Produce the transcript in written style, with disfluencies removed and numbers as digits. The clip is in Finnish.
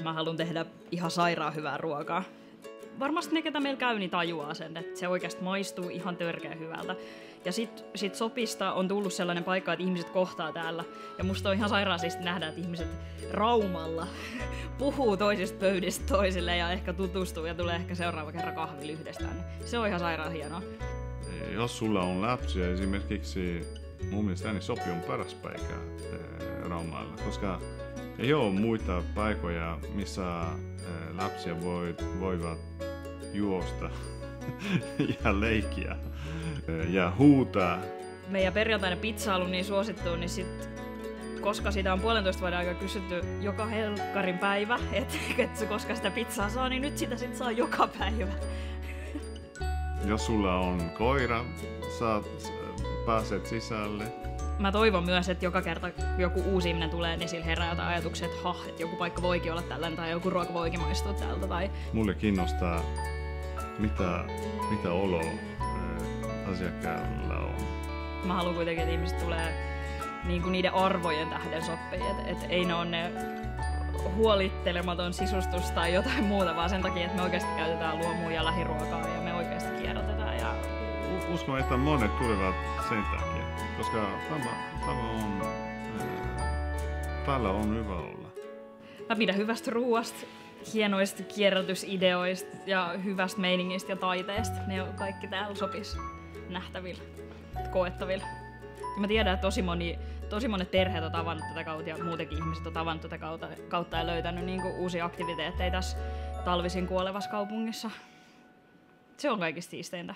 Mä haluan tehdä ihan sairaan hyvää ruokaa. Varmasti ne, ketä meillä käy, niin tajuaa sen, että se oikeasti maistuu ihan törkeän hyvältä. Ja sit Sopista on tullut sellainen paikka, että ihmiset kohtaa täällä. Ja musta on ihan sairaan siisti nähdä, että ihmiset Raumalla puhuu toisista pöydistä toisille ja ehkä tutustuu ja tulee ehkä seuraava kerran kahville yhdestään. Se on ihan sairaan hienoa. Jos sulla on lapsia esimerkiksi, mun mielestäni Sopi on paras paikka Raumalla, koska ei ole muita paikkoja, missä lapsia voivat juosta ja leikkiä ja huutaa. Meidän perjantainen pizza on ollut niin suosittu, niin koska sitä on 1,5 vuoden aikaa kysytty joka helkkarin päivä, että koska sitä pizzaa saa, niin nyt sitä sit saa joka päivä. Jos sulla on koira, pääset sisälle. Mä toivon myös, että joka kerta joku uusi ihminen tulee, niin sillä herää jotain ajatuksia, että joku paikka voikin olla tällainen tai joku ruoka voikin maistua täältä. Tai... Mulle kiinnostaa, mitä olo asiakkailla on. Mä haluan kuitenkin, että ihmiset tulee niinku niiden arvojen tähden Soppiin. Et ei ne ole ne huolittelematon sisustus tai jotain muuta, vaan sen takia, että me oikeasti käytetään luomua ja lähiruokaa ja me oikeasti kierrätetään. Ja... Uskon, että monet tulevat sen takia, koska täällä on hyvä olla. Mä pidän hyvästä ruuasta, hienoista kierrätysideoista ja hyvästä meiningistä ja taiteesta. Ne on kaikki täällä Sopissa nähtävillä, koettavilla. Ja mä tiedän, että tosi monet perheet on tavannut tätä kautta ja muutenkin ihmiset on tavannut tätä kautta ja löytänyt niinku uusia aktiviteetteja tässä talvisin kuolevassa kaupungissa. Se on kaikista siisteintä.